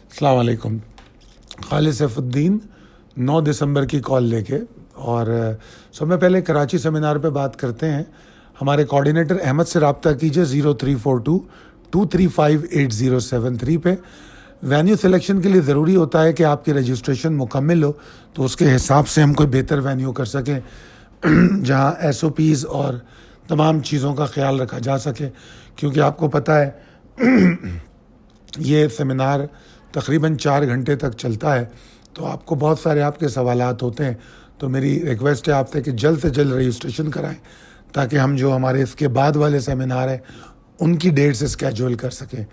अस्सलाम वालेकुम। खालिद सैफुद्दीन 9 दिसंबर की कॉल लेके और मैं पहले कराची सेमिनार पे बात करते हैं। हमारे कोऑर्डिनेटर अहमद से रब्ता कीजिए 0342-235-8073 पे। वेन्यू सिलेक्शन के लिए ज़रूरी होता है कि आपकी रजिस्ट्रेशन मुकम्मल हो, तो उसके हिसाब से हम कोई बेहतर वेन्यू कर सकें जहां SOPs और तमाम चीज़ों का ख्याल रखा जा सके, क्योंकि आपको पता है ये सेमिनार तकरीबन 4 घंटे तक चलता है, तो आपको बहुत सारे आपके सवालात होते हैं। तो मेरी रिक्वेस्ट है आपसे कि जल्द से जल्द रजिस्ट्रेशन कराएं, ताकि हम जो हमारे इसके बाद वाले सेमिनार हैं उनकी डेट से स्केड्यूल कर सकें।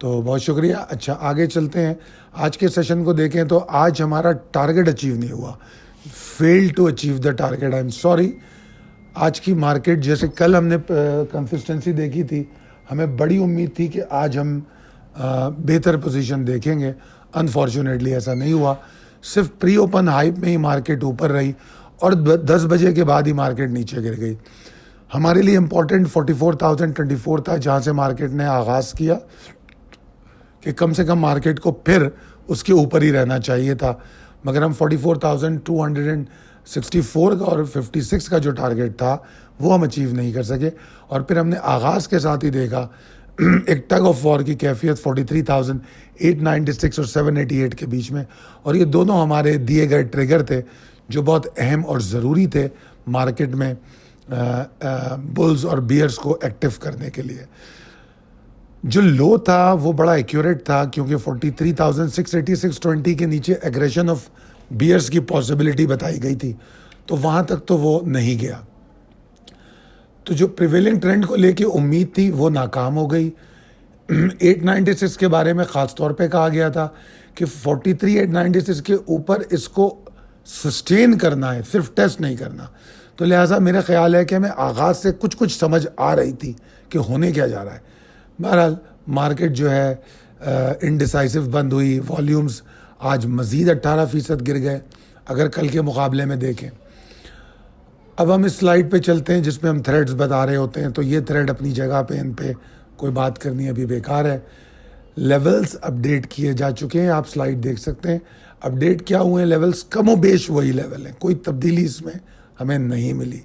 तो बहुत शुक्रिया। अच्छा, आगे चलते हैं। आज के सेशन को देखें तो आज हमारा टारगेट अचीव नहीं हुआ, fail to achieve the target. I am sorry. आज की मार्केट, जैसे कल हमने कंसिस्टेंसी देखी थी, हमें बड़ी उम्मीद थी कि आज हम बेहतर पोजीशन देखेंगे। अनफॉर्चुनेटली ऐसा नहीं हुआ। सिर्फ प्री ओपन हाइप में ही मार्केट ऊपर रही और 10 बजे के बाद ही मार्केट नीचे गिर गई। हमारे लिए इम्पोर्टेंट 44,024 था, जहाँ से मार्केट ने आगाज़ किया, कि कम से कम मार्केट को फिर उसके ऊपर ही रहना चाहिए था, मगर हम 44,264 का और 56 का जो टारगेट था वो हम अचीव नहीं कर सके। और फिर हमने आगाज़ के साथ ही देखा एक टग ऑफ वॉर की कैफियत 43,896 और 788 के बीच में, और ये दोनों हमारे दिए गए ट्रिगर थे जो बहुत अहम और ज़रूरी थे मार्केट में बुल्स और बियर्स को एक्टिव करने के लिए। जो लो था वो बड़ा एक्यूरेट था, क्योंकि 43,686.20 के नीचे एग्रेशन ऑफ बियर्स की पॉसिबिलिटी बताई गई थी, तो वहाँ तक तो वो नहीं गया। तो जो प्रिवेलिंग ट्रेंड को लेके उम्मीद थी वो नाकाम हो गई। 896 के बारे में ख़ास तौर पे कहा गया था कि 43,896 के ऊपर इसको सस्टेन करना है, सिर्फ टेस्ट नहीं करना। तो लिहाजा मेरा ख्याल है कि हमें आगाज़ से कुछ समझ आ रही थी कि होने क्या जा रहा है। बहरहाल मार्केट जो है इनडिसाइसिव बंद हुई। वॉल्यूम्स आज मज़ीद 18% गिर गए अगर कल के मुकाबले में देखें। अब हम इस स्लाइड पे चलते हैं जिसमें हम थ्रेड्स बता रहे होते हैं। तो ये थ्रेड अपनी जगह पे, इन पे कोई बात करनी अभी बेकार है। लेवल्स अपडेट किए जा चुके हैं, आप स्लाइड देख सकते हैं। अपडेट क्या हुए हैं लेवल्स? कमोबेश वही लेवल हैं, कोई तब्दीली इसमें हमें नहीं मिली।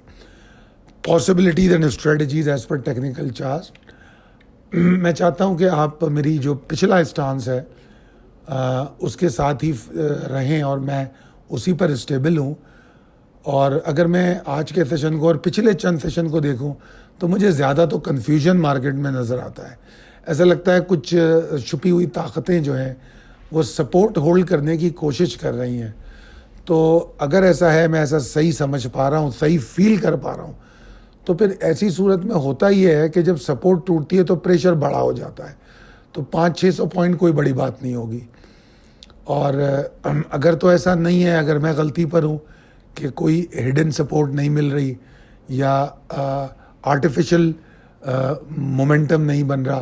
Possibilities and strategies as per technical chart. मैं चाहता हूँ कि आप मेरी जो पिछला स्टांस है उसके साथ ही रहें, और मैं उसी पर स्टेबल हूँ। और अगर मैं आज के सेशन को और पिछले चंद सेशन को देखूं तो मुझे ज़्यादा तो कन्फ्यूजन मार्केट में नज़र आता है। ऐसा लगता है कुछ छुपी हुई ताकतें जो हैं वो सपोर्ट होल्ड करने की कोशिश कर रही हैं। तो अगर ऐसा है, मैं ऐसा सही समझ पा रहा हूँ, सही फील कर पा रहा हूँ, तो फिर ऐसी सूरत में होता ही है कि जब सपोर्ट टूटती है तो प्रेशर बड़ा हो जाता है। तो 500-600 पॉइंट कोई बड़ी बात नहीं होगी। और अगर तो ऐसा नहीं है, अगर मैं गलती पर हूँ कि कोई हिडन सपोर्ट नहीं मिल रही या आर्टिफिशियल मोमेंटम नहीं बन रहा,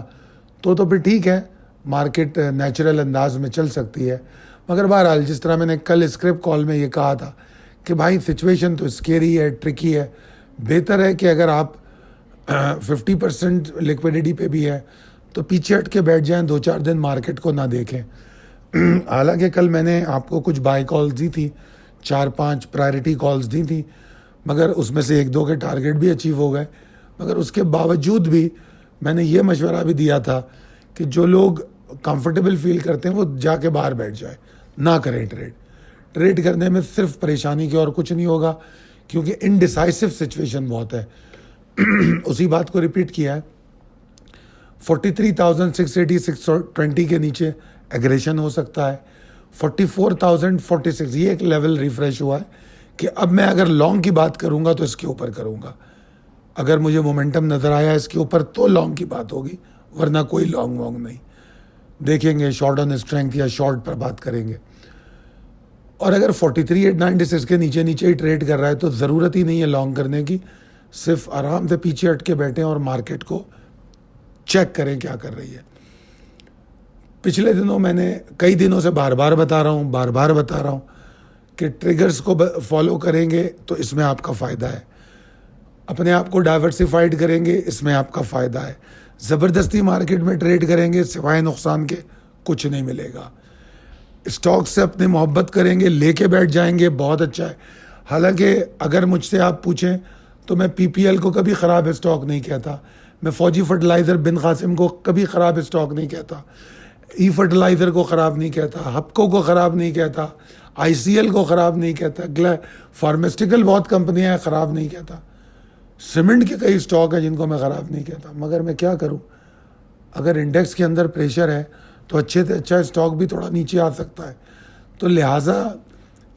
तो फिर ठीक है, मार्केट नेचुरल अंदाज में चल सकती है। मगर बहरहाल, जिस तरह मैंने कल स्क्रिप्ट कॉल में ये कहा था कि भाई सिचुएशन तो स्केरी है, ट्रिकी है, बेहतर है कि अगर आप 50% लिक्विडिटी पे भी है तो पीछे हट के बैठ जाएं, 2-4 दिन मार्केट को ना देखें। हालांकि कल मैंने आपको कुछ बाय कॉल्स दी थी, 4-5 प्रायोरिटी कॉल्स दी थी, मगर उसमें से 1-2 के टारगेट भी अचीव हो गए। मगर उसके बावजूद भी मैंने ये मशवरा भी दिया था कि जो लोग कंफर्टेबल फील करते हैं वो जाके बाहर बैठ जाए, ना करें ट्रेड करने में सिर्फ परेशानी के और कुछ नहीं होगा, क्योंकि इनडिसाइसिव सिचुएशन बहुत है। उसी बात को रिपीट किया है। 43,686.20 के नीचे एग्रेशन हो सकता है। 44,046 ये एक लेवल रिफ्रेश हुआ है कि अब मैं अगर लॉन्ग की बात करूंगा तो इसके ऊपर करूंगा। अगर मुझे मोमेंटम नज़र आया इसके ऊपर तो लॉन्ग की बात होगी, वरना कोई लॉन्ग वॉन्ग नहीं देखेंगे। शॉर्ट ऑन स्ट्रेंथ या शॉर्ट पर बात करेंगे। और अगर 43,896 के नीचे ही ट्रेड कर रहा है तो ज़रूरत ही नहीं है लॉन्ग करने की। सिर्फ आराम से पीछे हट के बैठें और मार्केट को चेक करें क्या कर रही है। पिछले दिनों मैंने कई दिनों से बार बार बता रहा हूँ कि ट्रिगर्स को फॉलो करेंगे तो इसमें आपका फ़ायदा है। अपने आप को डाइवर्सिफाइड करेंगे, इसमें आपका फ़ायदा है। ज़बरदस्ती मार्केट में ट्रेड करेंगे, सिवाय नुकसान के कुछ नहीं मिलेगा। स्टॉक से अपनी मोहब्बत करेंगे, लेके बैठ जाएंगे, बहुत अच्छा है। हालांकि अगर मुझसे आप पूछें तो मैं पीपीएल को कभी ख़राब स्टॉक नहीं कहता, मैं फौजी फर्टिलाइज़र बिन कासिम को कभी ख़राब स्टॉक नहीं कहता, ई फर्टिलाइज़र को ख़राब नहीं कहता, हपको को ख़राब नहीं कहता, आईसीएल को ख़राब नहीं कहता, फार्मास्यूटिकल बहुत कंपनियां हैं, ख़राब नहीं कहता, सीमेंट के कई स्टॉक हैं जिनको मैं ख़राब नहीं कहता। मगर मैं क्या करूं, अगर इंडेक्स के अंदर प्रेशर है तो अच्छे से अच्छा स्टॉक भी थोड़ा नीचे आ सकता है। तो लिहाजा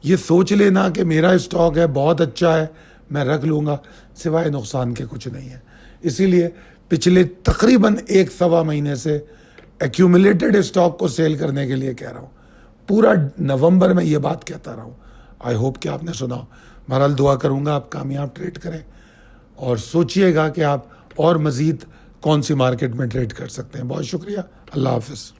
ये सोच लेना कि मेरा स्टॉक है बहुत अच्छा है मैं रख लूँगा, सिवाय नुकसान के कुछ नहीं है। इसीलिए पिछले तकरीबन 1-1.25 महीने से एक्यूमुलेटेड स्टॉक को सेल करने के लिए कह रहा हूँ। पूरा नवंबर में ये बात कहता रहा हूँ। आई होप कि आपने सुना। बहरहाल दुआ करूँगा आप कामयाब ट्रेड करें और सोचिएगा कि आप और मज़ीद कौन सी मार्केट में ट्रेड कर सकते हैं। बहुत शुक्रिया, अल्लाह हाफ़िज़।